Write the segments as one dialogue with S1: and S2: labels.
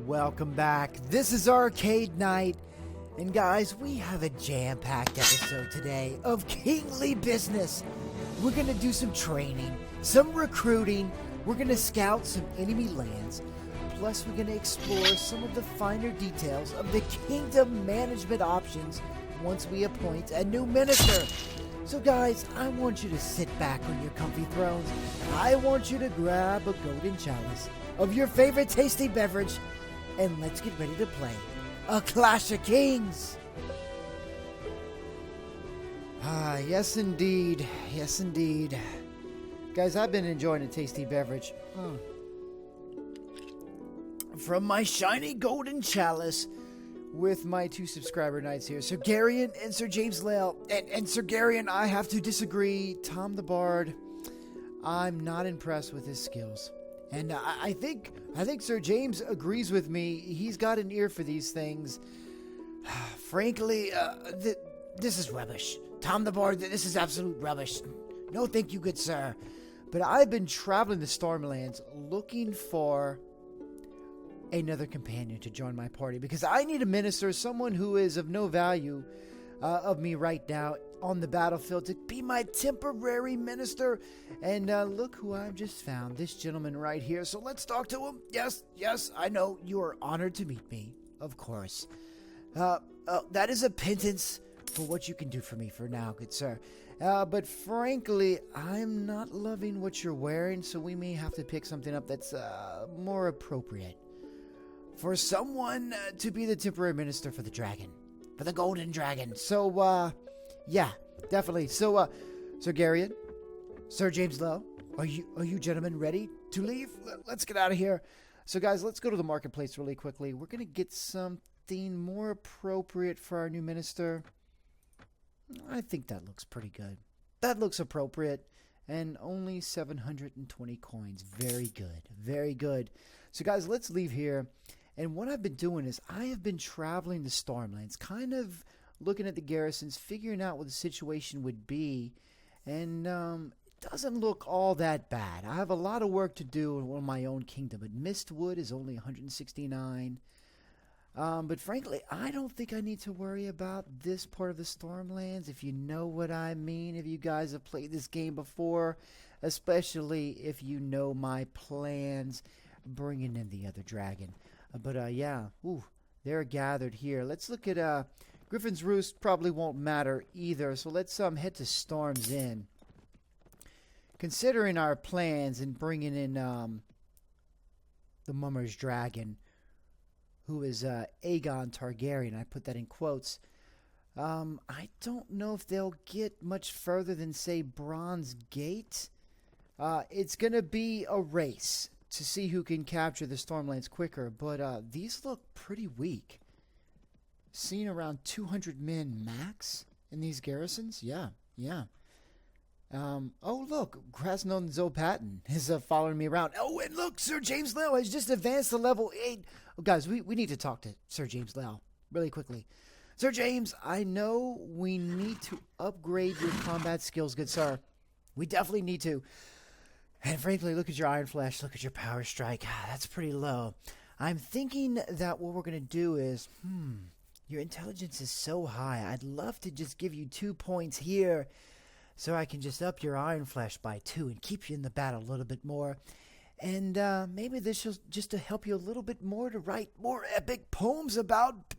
S1: welcome back. This is Arcade Night, and guys, we have a jam-packed episode today of kingly business. We're gonna do some training, some recruiting, we're gonna scout some enemy lands, plus we're gonna explore some of the finer details of the kingdom management options once we appoint a new minister. So guys, I want you to sit back on your comfy thrones. I want you to grab a golden chalice of your favorite tasty beverage, and let's get ready to play a Clash of Kings. Yes indeed. Yes indeed. Guys, I've been enjoying a tasty beverage. From my shiny golden chalice with my two subscriber knights here, Sir Garrion and Sir James Lale. And Sir Garrion, I have to disagree. Tom the Bard, I'm not impressed with his skills. And I think Sir James agrees with me. He's got an ear for these things. Frankly, this is rubbish. Tom the Bard, this is absolute rubbish. No thank you, good sir. But I've been traveling the Stormlands looking for another companion to join my party, because I need a minister, someone who is of no value of me right now on the battlefield, to be my temporary minister. And look who I've just found, this gentleman right here. So let's talk to him. Yes, I know you are honored to meet me, of course. That is a penance for what you can do for me for now, good sir. But frankly, I'm not loving what you're wearing, so we may have to pick something up that's more appropriate for someone to be the temporary minister for the dragon, for the golden dragon. So, yeah, definitely. So, Sir Garrion, Sir James Lowe, are you gentlemen ready to leave? Let's get out of here. So, guys, let's go to the marketplace really quickly. We're going to get something more appropriate for our new minister. I think that looks pretty good. That looks appropriate. And only 720 coins. Very good. Very good. So, guys, let's leave here. And what I've been doing is I have been traveling the Stormlands, kind of looking at the garrisons, figuring out what the situation would be. And it doesn't look all that bad. I have a lot of work to do on my own kingdom. But Mistwood is only 169. But frankly, I don't think I need to worry about this part of the Stormlands, if you know what I mean. If you guys have played this game before, especially if you know my plans bringing in the other dragon. But yeah, they're gathered here. Let's look at Griffin's Roost. Probably won't matter either. So let's head to Storm's Inn. Considering our plans and bringing in the Mummer's Dragon, who is Aegon Targaryen, I put that in quotes. I don't know if they'll get much further than, say, Bronze Gate. It's going to be a race to see who can capture the Stormlands quicker, but these look pretty weak. Seeing around 200 men max in these garrisons? Yeah. Oh, look, Grasnon Zopatin is following me around. Oh, and look, Sir James Lale has just advanced to level 8. Oh, guys, we need to talk to Sir James Lale really quickly. Sir James, I know we need to upgrade your combat skills, good sir. We definitely need to. And frankly, look at your Iron Flash, look at your Power Strike. That's pretty low. I'm thinking that what we're going to do is, your intelligence is so high. I'd love to just give you 2 points here so I can just up your Iron Flash by 2 and keep you in the battle a little bit more. And maybe this is just to help you a little bit more to write more epic poems about,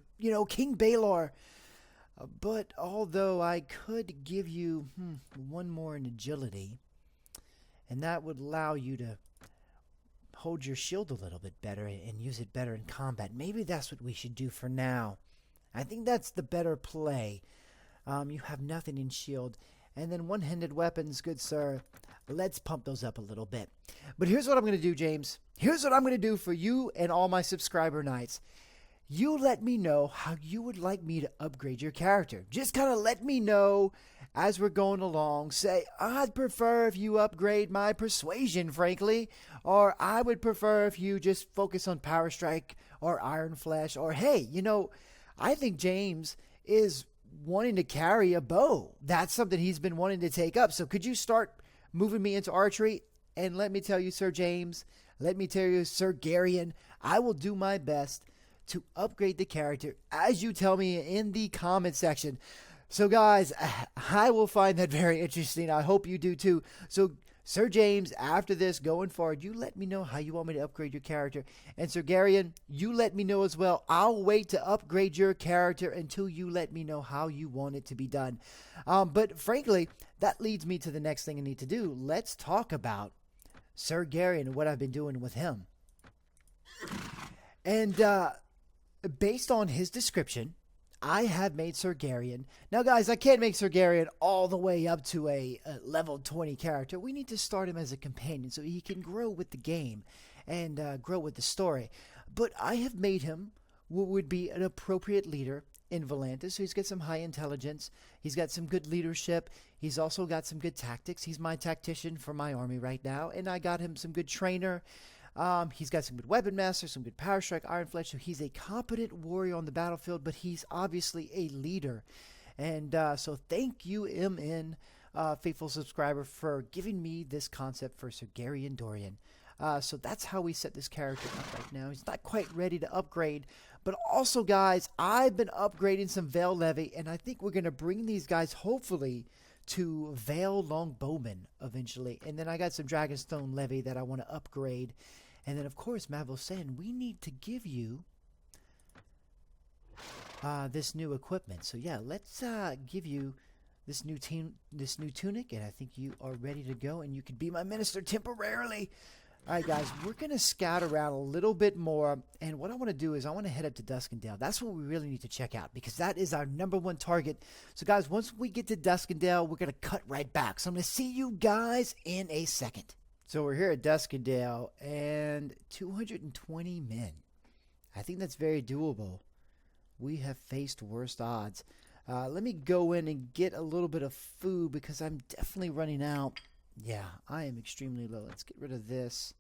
S1: King Baelor. But although I could give you 1 more in agility, and that would allow you to hold your shield a little bit better and use it better in combat. Maybe that's what we should do for now. I think that's the better play. You have nothing in shield. And then one-handed weapons, good sir. Let's pump those up a little bit. But here's what I'm going to do, James. Here's what I'm going to do for you and all my subscriber knights. You let me know how you would like me to upgrade your character. Just kind of let me know as we're going along. Say, I'd prefer if you upgrade my persuasion, frankly. Or I would prefer if you just focus on Power Strike or Iron Flash. Or, hey, I think James is wanting to carry a bow. That's something he's been wanting to take up. So could you start moving me into archery? And let me tell you, Sir James, let me tell you, Sir Garyon, I will do my best to upgrade the character as you tell me in the comment section. So guys, I will find that very interesting. I hope you do too. So Sir James, after this, going forward, you let me know how you want me to upgrade your character. And Sir Garyon, you let me know as well. I'll wait to upgrade your character until you let me know how you want it to be done. But frankly, that leads me to the next thing I need to do. Let's talk about Sir Garyon and what I've been doing with him. And based on his description, I have made Sir Garyon. Now, guys, I can't make Sir Garyon all the way up to a level 20 character. We need to start him as a companion so he can grow with the game and grow with the story. But I have made him what would be an appropriate leader in Volantis. So he's got some high intelligence. He's got some good leadership. He's also got some good tactics. He's my tactician for my army right now. And I got him some good trainer. He's got some good weapon master, some good power strike, iron fletch. So he's a competent warrior on the battlefield, but he's obviously a leader. And so thank you, MN, faithful subscriber, for giving me this concept for Sir Garyon Dorian. So that's how we set this character up right now. He's not quite ready to upgrade. But also, guys, I've been upgrading some Vale Levy, and I think we're going to bring these guys, hopefully, to Vale Longbowmen eventually. And then I got some Dragonstone Levy that I want to upgrade. And then, of course, Mavil-Sen, we need to give you this new equipment. So, yeah, let's give you this new tunic, and I think you are ready to go, and you can be my minister temporarily. All right, guys, we're going to scout around a little bit more, and what I want to do is I want to head up to Duskendale. That's what we really need to check out, because that is our #1 target. So, guys, once we get to Duskendale, we're going to cut right back. So I'm going to see you guys in a second. So we're here at Duskendale, and 220 men. I think that's very doable. We have faced worse odds. Let me go in and get a little bit of food, because I'm definitely running out. Yeah, I am extremely low. Let's get rid of this.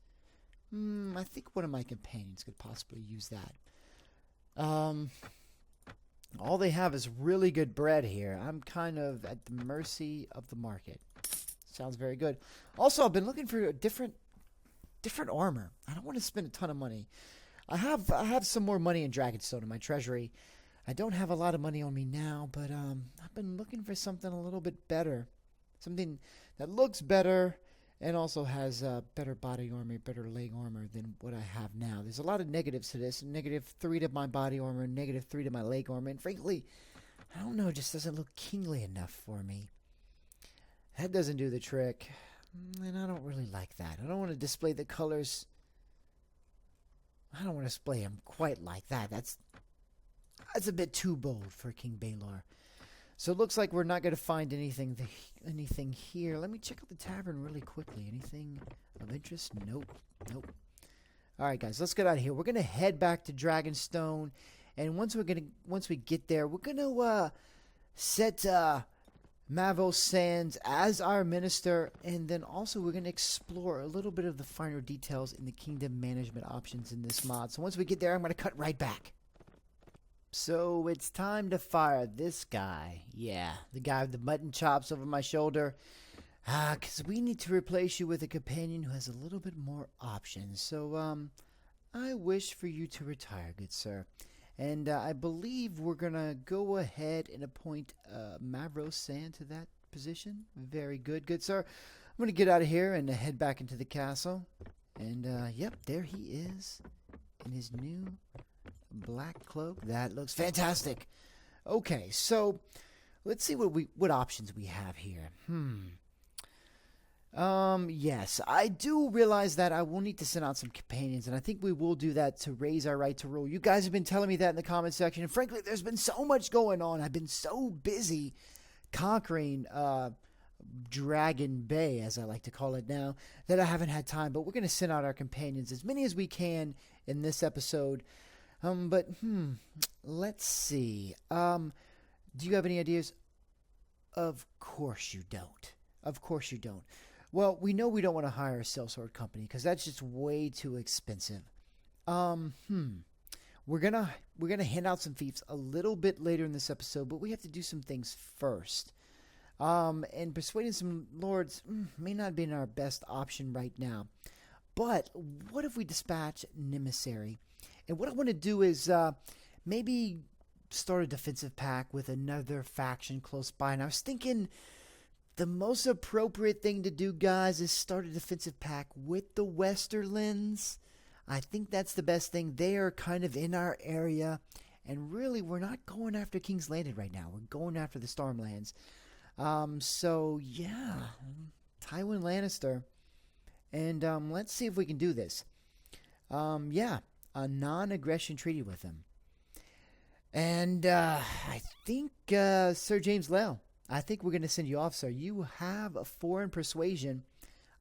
S1: I think one of my companions could possibly use that. All they have is really good bread here. I'm kind of at the mercy of the market. Sounds very good. Also, I've been looking for a different armor. I don't want to spend a ton of money. I have some more money in Dragonstone in my treasury. I don't have a lot of money on me now, but I've been looking for something a little bit better. Something that looks better and also has better body armor, better leg armor than what I have now. There's a lot of negatives to this. -3 to my body armor, -3 to my leg armor. And frankly, I don't know, it just doesn't look kingly enough for me. That doesn't do the trick. And I don't really like that. I don't want to display the colors. I don't want to display them quite like that. That's a bit too bold for King Baelor. So it looks like we're not going to find anything here. Let me check out the tavern really quickly. Anything of interest? Nope. All right, guys, let's get out of here. We're going to head back to Dragonstone, and once we get there, we're going to set Mavil-Sen as our minister, and then also we're going to explore a little bit of the finer details in the kingdom management options in this mod. So once we get there, I'm going to cut right back. So it's time to fire this guy. Yeah, the guy with the mutton chops over my shoulder. Because we need to replace you with a companion who has a little bit more options. So, I wish for you to retire, good sir. And I believe we're going to go ahead and appoint Mavil-Sen to that position. Very good, good sir. I'm going to get out of here and head back into the castle. And, yep, there he is in his new black cloak. That looks fantastic. Okay, so let's see what options we have here. Yes, I do realize that I will need to send out some companions, and I think we will do that to raise our right to rule. You guys have been telling me that in the comment section, and frankly, there's been so much going on. I've been so busy conquering Dragon Bay, as I like to call it now, that I haven't had time. But we're going to send out our companions, as many as we can in this episode. Let's see. Do you have any ideas? Of course you don't. Of course you don't. Well, we know we don't want to hire a sellsword company because that's just way too expensive. We're gonna hand out some fiefs a little bit later in this episode, but we have to do some things first. And persuading some lords may not be our best option right now. But what if we dispatch an emissary? And what I want to do is maybe start a defensive pact with another faction close by. And I was thinking the most appropriate thing to do, guys, is start a defensive pact with the Westerlands. I think that's the best thing. They are kind of in our area. And really, we're not going after King's Landing right now. We're going after the Stormlands. So, yeah. Tywin Lannister. And let's see if we can do this. Yeah. A non-aggression treaty with them. And I think, Sir James Lale, I think we're going to send you off, sir. You have a foreign persuasion.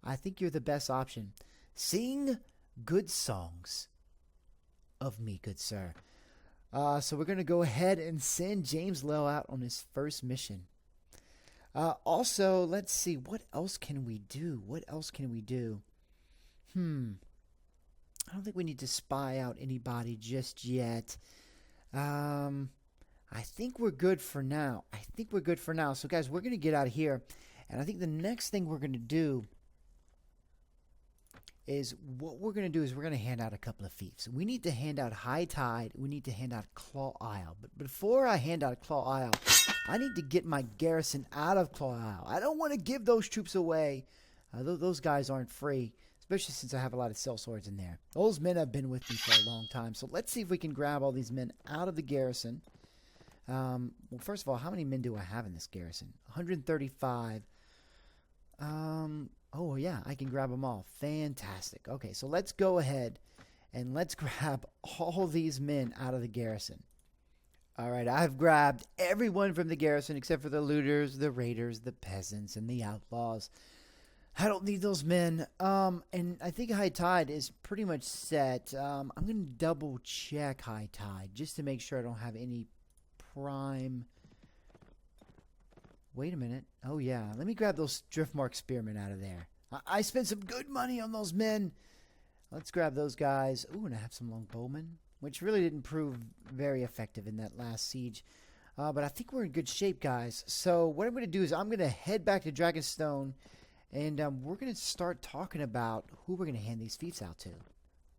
S1: I think you're the best option. Sing good songs of me, good sir. So we're going to go ahead and send James Lale out on his first mission. Also, let's see. What else can we do? What else can we do? I don't think we need to spy out anybody just yet. I think we're good for now. So, guys, we're going to get out of here. And I think the next thing we're going to do is we're going to hand out a couple of fiefs. We need to hand out High Tide. We need to hand out Claw Isle. But before I hand out Claw Isle, I need to get my garrison out of Claw Isle. I don't want to give those troops away. Those guys aren't free, especially since I have a lot of sellswords in there. Those men have been with me for a long time. So let's see if we can grab all these men out of the garrison. Well, first of all, how many men do I have in this garrison? 135. Oh, yeah, I can grab them all. Fantastic. Okay, so let's go ahead and let's grab all these men out of the garrison. All right, I've grabbed everyone from the garrison except for the looters, the raiders, the peasants, and the outlaws. I don't need those men. And I think High Tide is pretty much set. I'm going to double check High Tide just to make sure I don't have any prime. Wait a minute. Oh, yeah. Let me grab those Driftmark Spearmen out of there. I spent some good money on those men. Let's grab those guys. Ooh, and I have some longbowmen, which really didn't prove very effective in that last siege. But I think we're in good shape, guys. So what I'm going to do is I'm going to head back to Dragonstone, and we're going to start talking about who we're going to hand these fiefs out to.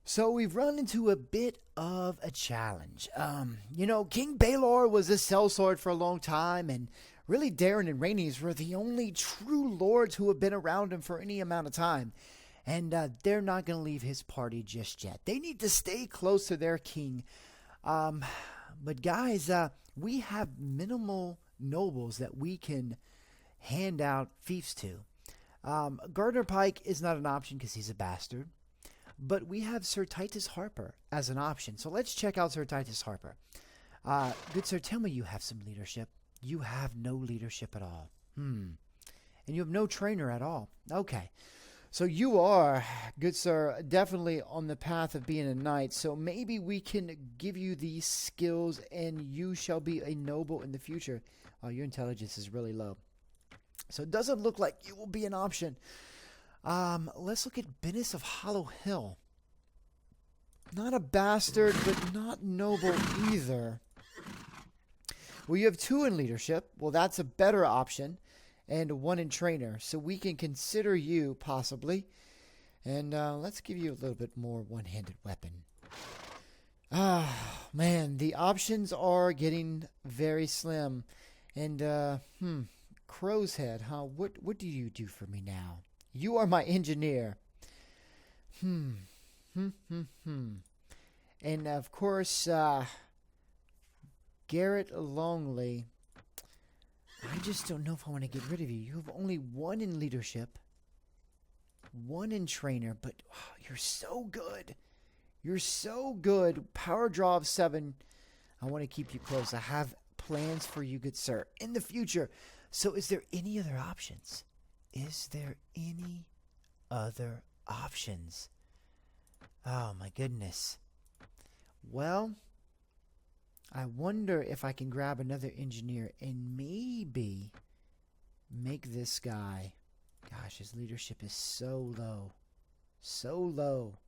S1: So we've run into a bit of a challenge. King Baelor was a sellsword for a long time, and really Darren and Rhaenys were the only true lords who have been around him for any amount of time. And they're not going to leave his party just yet. They need to stay close to their king. But guys, we have minimal nobles that we can hand out fiefs to. Gardner Pike is not an option because he's a bastard. But we have Sir Titus Harper as an option. So let's check out Sir Titus Harper. Good sir, tell me you have some leadership. You have no leadership at all. And you have no trainer at all. Okay. So you are, good sir, definitely on the path of being a knight. So maybe we can give you these skills and you shall be a noble in the future. Oh, your intelligence is really low. So it doesn't look like you will be an option. Let's look at Bennis of Hollow Hill. Not a bastard, but not noble either. Well, you have 2 in leadership. Well, that's a better option. And 1 in trainer. So we can consider you, possibly. And let's give you a little bit more one-handed weapon. Man, the options are getting very slim. And, Crow's Head, huh? What do you do for me now? You are my engineer. And, of course, Garrett Longley. I just don't know if I want to get rid of you. You have only 1 in leadership, 1 in trainer, but you're so good. You're so good. Power draw of 7. I want to keep you close. I have plans for you, good sir, in the future. So is there any other options? Is there any other options? Oh, my goodness. Well, I wonder if I can grab another engineer and maybe make this guy. Gosh, his leadership is so low. So low.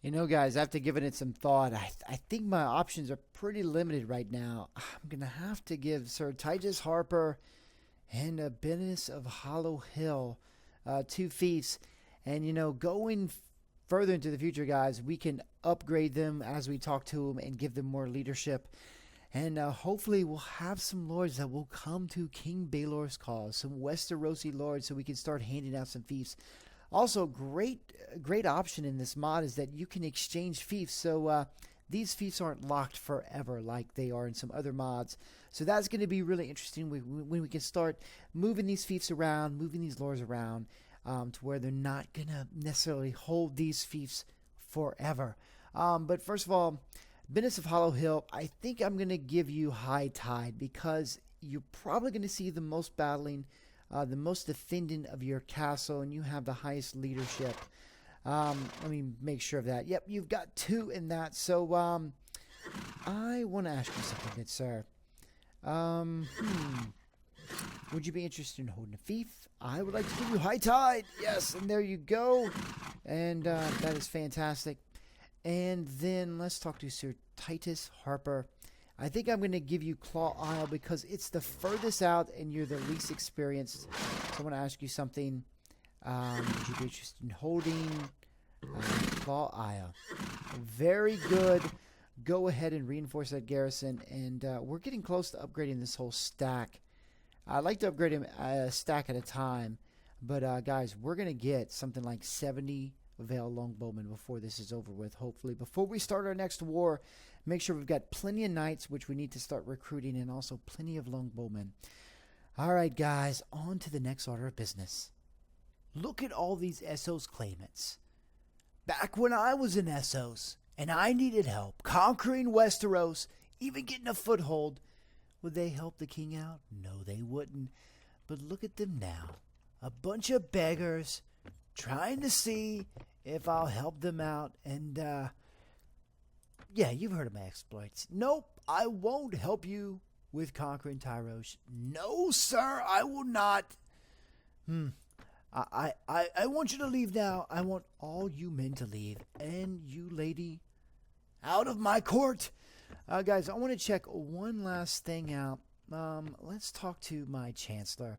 S1: You know, guys, after giving it some thought, I think my options are pretty limited right now. I'm going to have to give Sir Titus Harper and Bennis of Hollow Hill 2 fiefs. And, going further into the future, guys, we can upgrade them as we talk to them and give them more leadership. And hopefully we'll have some lords that will come to King Baelor's cause, some Westerosi lords, so we can start handing out some fiefs. Also, great option in this mod is that you can exchange fiefs. So these fiefs aren't locked forever like they are in some other mods. So that's going to be really interesting when we can start moving these fiefs around, moving these lords around, to where they're not going to necessarily hold these fiefs forever. But first of all, Business of Hollow Hill, I think I'm going to give you High Tide because you're probably going to see the most battling, the most defending of your castle, and you have the highest leadership. Let me make sure of that. Yep, you've got 2 in that. So I want to ask you something, good sir. Would you be interested in holding a fief? I would like to give you High Tide. Yes, and there you go. And that is fantastic. And then let's talk to Sir Titus Harper. I think I'm going to give you Claw Isle because it's the furthest out and you're the least experienced. So I want to ask you something. Would you be interested in holding Claw Isle? Very good. Go ahead and reinforce that garrison. And we're getting close to upgrading this whole stack. I'd like to upgrade him a stack at a time. But guys, we're going to get something like 70 Vale Longbowmen before this is over with, hopefully. Before we start our next war, make sure we've got plenty of knights, which we need to start recruiting, and also plenty of longbowmen. Alright guys, on to the next order of business. Look at all these Essos claimants. Back when I was in Essos, and I needed help conquering Westeros, even getting a foothold, would they help the king out? No, they wouldn't. But look at them now. A bunch of beggars trying to see if I'll help them out. And, yeah, you've heard of my exploits. Nope, I won't help you with conquering Tyrosh. No, sir, I will not. I want you to leave now. I want all you men to leave. And you, lady, out of my court. Guys, I want to check one last thing out. Let's talk to my chancellor.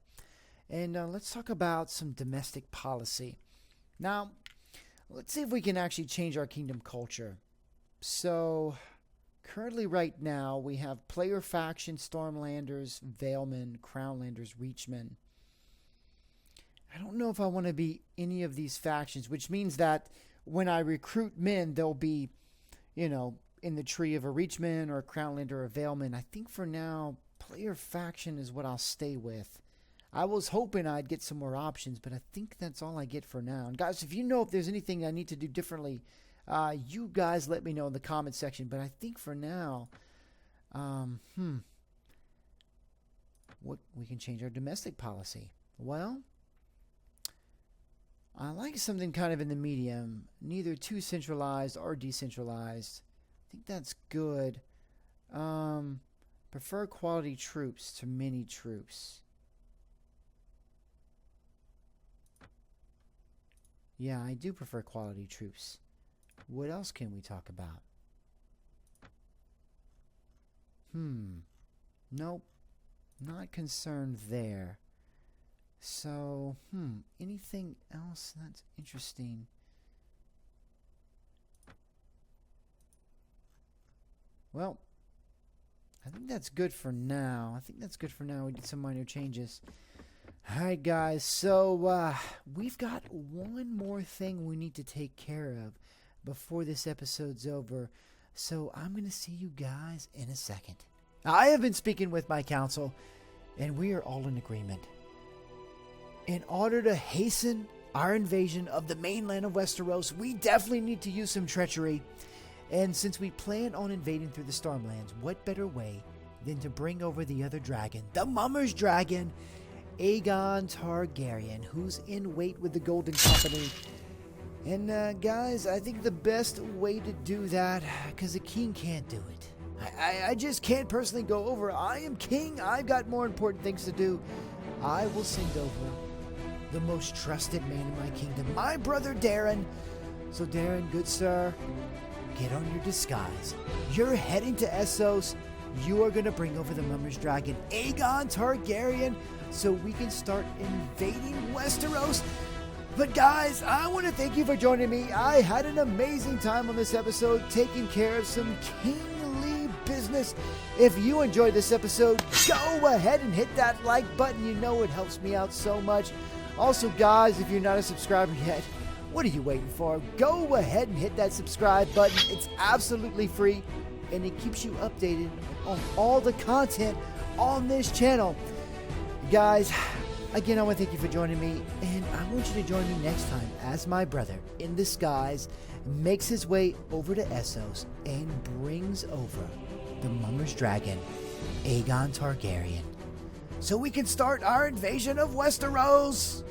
S1: And let's talk about some domestic policy. Now, let's see if we can actually change our kingdom culture. So, currently right now, we have player faction, Stormlanders, Valemen, Crownlanders, Reachmen. I don't know if I want to be any of these factions, which means that when I recruit men, they'll be, you know, in the tree of a Reachman or a Crownlander or a Valeman. I think for now, player faction is what I'll stay with. I was hoping I'd get some more options, but I think that's all I get for now. And guys, if you know if there's anything I need to do differently, you guys let me know in the comment section. But I think for now, what we can change our domestic policy. Well, I like something kind of in the medium, neither too centralized or decentralized. I think that's good. Prefer quality troops to many troops. Yeah, I do prefer quality troops. What else can we talk about? Nope. Not concerned there. So, anything else that's interesting? Well, I think that's good for now. We did some minor changes. Alright guys, so we've got one more thing we need to take care of before this episode's over. So I'm going to see you guys in a second. I have been speaking with my council, and we are all in agreement. In order to hasten our invasion of the mainland of Westeros, we definitely need to use some treachery. And since we plan on invading through the Stormlands, what better way than to bring over the other dragon, the Mummer's Dragon, Aegon Targaryen, who's in wait with the Golden Company. And guys, I think the best way to do that, because the king can't do it. I just can't personally go over. I am king. I've got more important things to do. I will send over the most trusted man in my kingdom, my brother Darren. So Darren, good sir, get on your disguise. You're heading to Essos. You are going to bring over the Mummer's Dragon, Aegon Targaryen, so we can start invading Westeros. But guys, I want to thank you for joining me. I had an amazing time on this episode, taking care of some kingly business. If you enjoyed this episode, go ahead and hit that like button. You know it helps me out so much. Also, guys, if you're not a subscriber yet, what are you waiting for? Go ahead and hit that subscribe button. It's absolutely free, and it keeps you updated on all the content on this channel. Guys, again, I want to thank you for joining me, and I want you to join me next time as my brother in the skies makes his way over to Essos and brings over the Mummer's Dragon, Aegon Targaryen, so we can start our invasion of Westeros.